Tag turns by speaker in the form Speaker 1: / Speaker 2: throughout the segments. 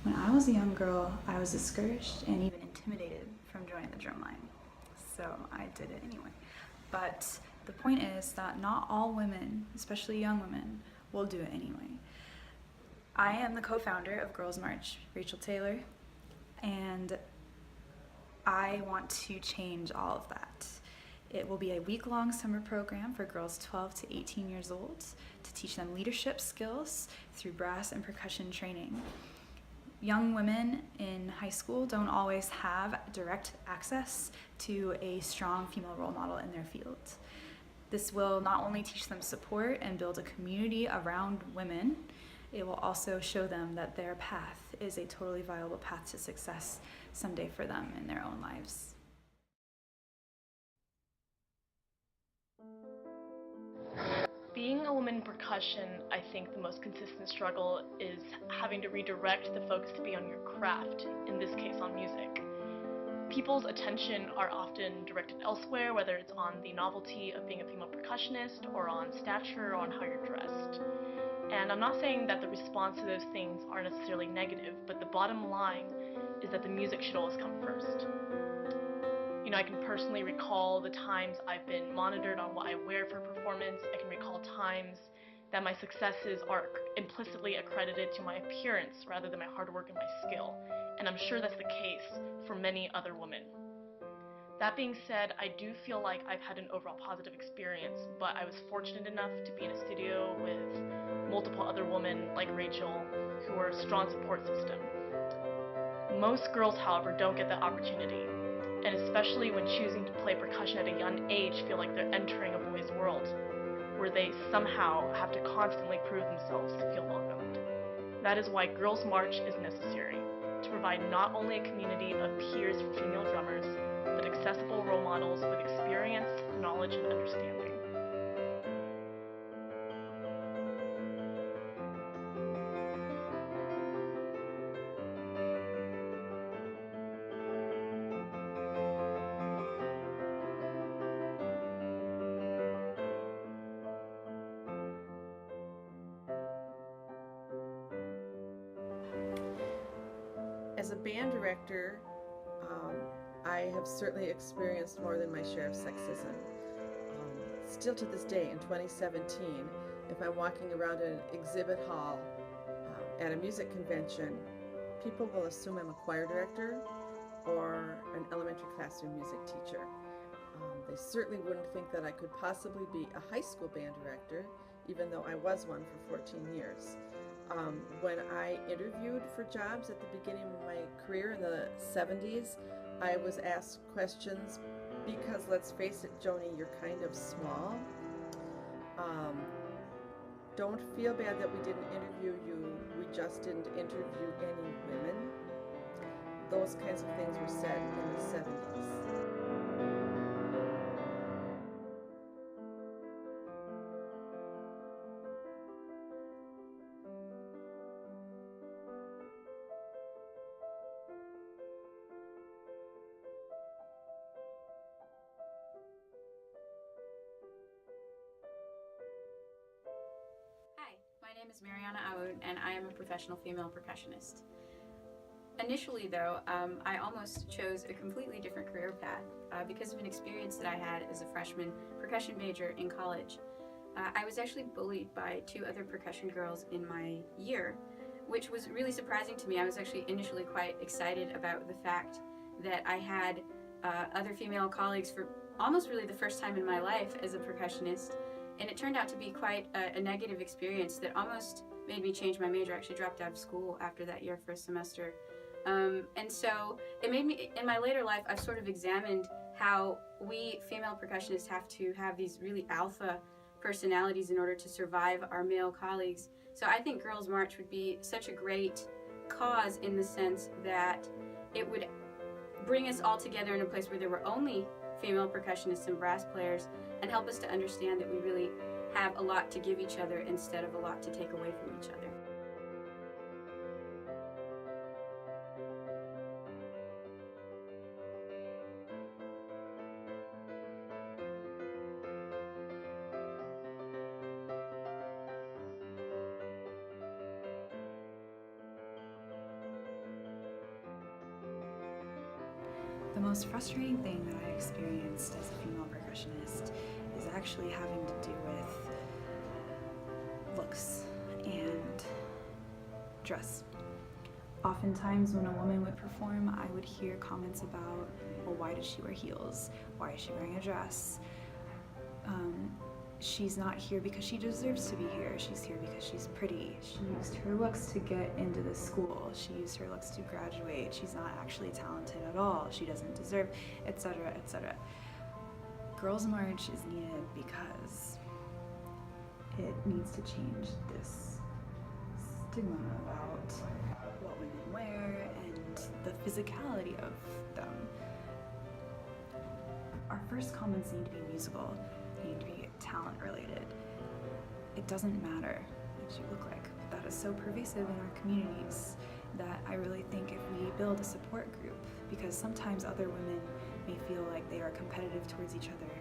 Speaker 1: When I was a young girl, I was discouraged and even intimidated from joining the drumline. So I did it anyway. But the point is that not all women, especially young women, will do it anyway. I am the co-founder of Girls March, Rachel Taylor, and I want to change all of that. It will be a week-long summer program for girls 12 to 18 years old to teach them leadership skills through brass and percussion training. Young women in high school don't always have direct access to a strong female role model in their field. This will not only teach them support and build a community around women, it will also show them that their path is a totally viable path to success someday for them in their own lives.
Speaker 2: Being a woman in percussion, I think the most consistent struggle is having to redirect the focus to be on your craft, in this case on music. People's attention are often directed elsewhere, whether it's on the novelty of being a female percussionist, or on stature, or on how you're dressed. And I'm not saying that the response to those things are necessarily negative, but the bottom line is that the music should always come first. I can personally recall the times I've been monitored on what I wear for performance. I can recall times that my successes are implicitly accredited to my appearance rather than my hard work and my skill. And I'm sure that's the case for many other women. That being said, I do feel like I've had an overall positive experience, but I was fortunate enough to be in a studio with multiple other women like Rachel who are a strong support system. Most girls, however, don't get that opportunity, and especially when choosing to play percussion at a young age, feel like they're entering a boy's world, where they somehow have to constantly prove themselves to feel welcomed. That is why Girls March is necessary, to provide not only a community of peers for female drummers, but accessible role models with experience, knowledge, and understanding.
Speaker 3: As a band director, I have certainly experienced more than my share of sexism. Still to this day, in 2017, if I'm walking around an exhibit hall at a music convention, people will assume I'm a choir director or an elementary classroom music teacher. They certainly wouldn't think that I could possibly be a high school band director, even though I was one for 14 years. When I interviewed for jobs at the beginning of my career in the 70s, I was asked questions because, let's face it, Joni, you're kind of small. Don't feel bad that we didn't interview you. We just didn't interview any women. Those kinds of things were said in the 70s.
Speaker 4: Hi, my name is Mariana Aoud, and I am a professional female percussionist. Initially, though, I almost chose a completely different career path because of an experience that I had as a freshman percussion major in college. I was actually bullied by two other percussion girls in my year, which was really surprising to me. I was actually initially quite excited about the fact that I had other female colleagues for almost really the first time in my life as a percussionist. And it turned out to be quite a negative experience that almost made me change my major. I actually dropped out of school after that year for a semester. And so it made me, in my later life, I've sort of examined how we female percussionists have to have these really alpha personalities in order to survive our male colleagues. So I think Girls March would be such a great cause in the sense that it would bring us all together in a place where there were only female percussionists and brass players, and help us to understand that we really have a lot to give each other instead of a lot to take away from each other.
Speaker 1: most frustrating thing that I experienced as a female percussionist is actually having to do with looks and dress. Oftentimes when a woman would perform, I would hear comments about, well, why does she wear heels? Why is she wearing a dress? She's not here because she deserves to be here. She's here because she's pretty. She used her looks to get into this school. She used her looks to graduate. She's not actually talented at all. She doesn't deserve, etc., etc. Girls March is needed because it needs to change this stigma about what women wear and the physicality of them. Our first comments need to be musical. They need to be talent related. It doesn't matter what you look like. That is so pervasive in our communities that I really think if we build a support group, because sometimes other women may feel like they are competitive towards each other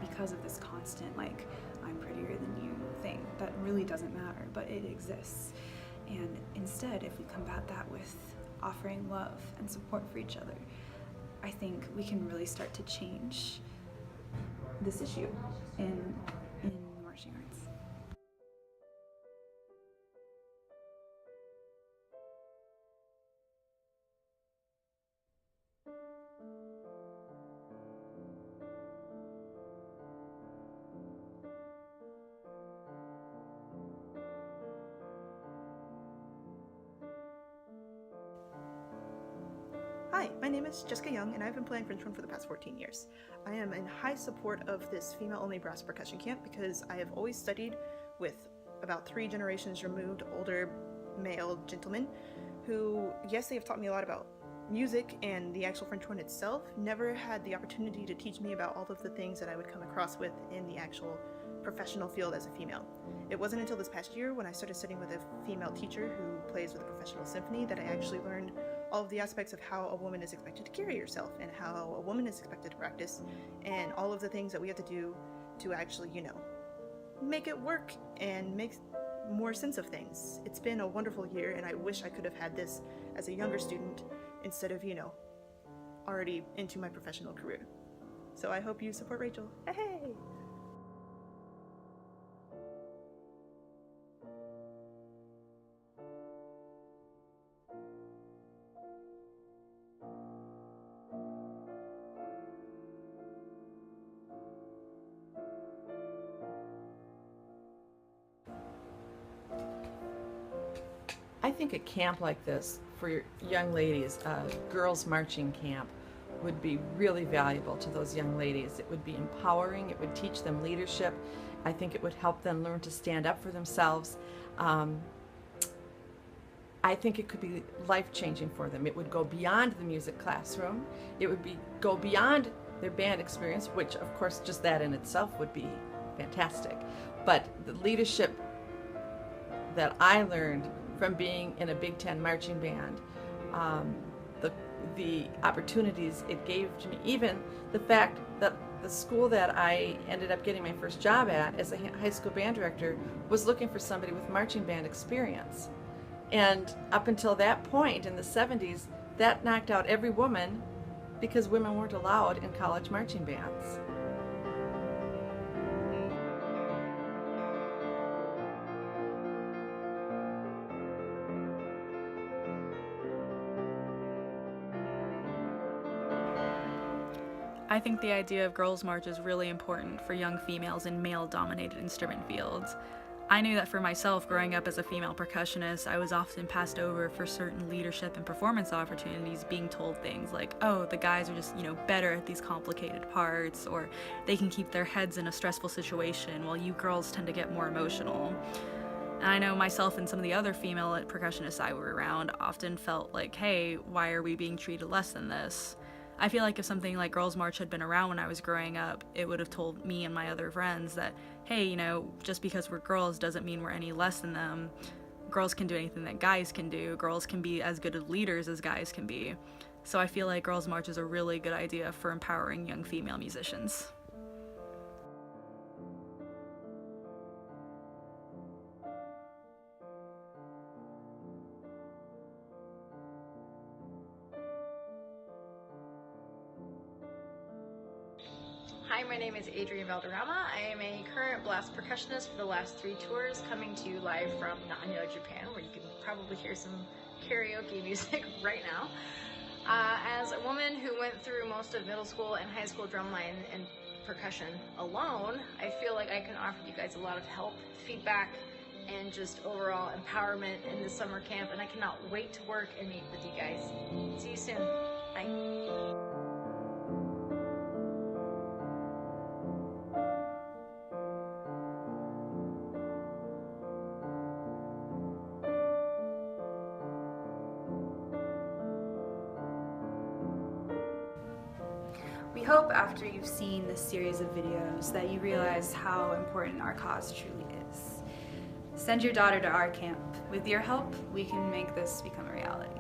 Speaker 1: because of this constant, like, I'm prettier than you thing. That really doesn't matter, but it exists. And instead, if we combat that with offering love and support for each other, I think we can really start to change this issue in the marching arts.
Speaker 5: Hi, my name is Jessica Young, and I've been playing French horn for the past 14 years. I am in high support of this female-only brass percussion camp because I have always studied with about 3 generations removed older male gentlemen who, yes, they have taught me a lot about music and the actual French horn itself, never had the opportunity to teach me about all of the things that I would come across with in the actual professional field as a female. It wasn't until this past year when I started studying with a female teacher who plays with a professional symphony that I actually learned all of the aspects of how a woman is expected to carry herself and how a woman is expected to practice and all of the things that we have to do to actually, make it work and make more sense of things. It's been a wonderful year, and I wish I could have had this as a younger student instead of, already into my professional career. So I hope you support Rachel. Hey!
Speaker 3: I think a camp like this for your young ladies, a girls marching camp, would be really valuable to those young ladies. It would be empowering, it would teach them leadership. I think it would help them learn to stand up for themselves. I think it could be life-changing for them. It would go beyond the music classroom. It would go beyond their band experience, which of course just that in itself would be fantastic. But the leadership that I learned from being in a Big Ten marching band, the opportunities it gave to me, even the fact that the school that I ended up getting my first job at as a high school band director was looking for somebody with marching band experience. And up until that point in the 70s, that knocked out every woman because women weren't allowed in college marching bands.
Speaker 6: I think the idea of Girls March is really important for young females in male-dominated instrument fields. I knew that for myself, growing up as a female percussionist, I was often passed over for certain leadership and performance opportunities, being told things like, oh, the guys are just, better at these complicated parts, or they can keep their heads in a stressful situation, while you girls tend to get more emotional. And I know myself and some of the other female percussionists I were around often felt like, hey, why are we being treated less than this? I feel like if something like Girls March had been around when I was growing up, it would have told me and my other friends that, hey, just because we're girls doesn't mean we're any less than them. Girls can do anything that guys can do. Girls can be as good leaders as guys can be. So I feel like Girls March is a really good idea for empowering young female musicians.
Speaker 7: Hi, my name is Adrienne Valderrama. I am a current blast percussionist for the last 3 tours, coming to you live from Nagano, Japan, where you can probably hear some karaoke music right now. As a woman who went through most of middle school and high school drumline and percussion alone, I feel like I can offer you guys a lot of help, feedback, and just overall empowerment in the summer camp, and I cannot wait to work and meet with you guys. See you soon. Bye.
Speaker 1: We hope after you've seen this series of videos that you realize how important our cause truly is. Send your daughter to our camp. With your help, we can make this become a reality.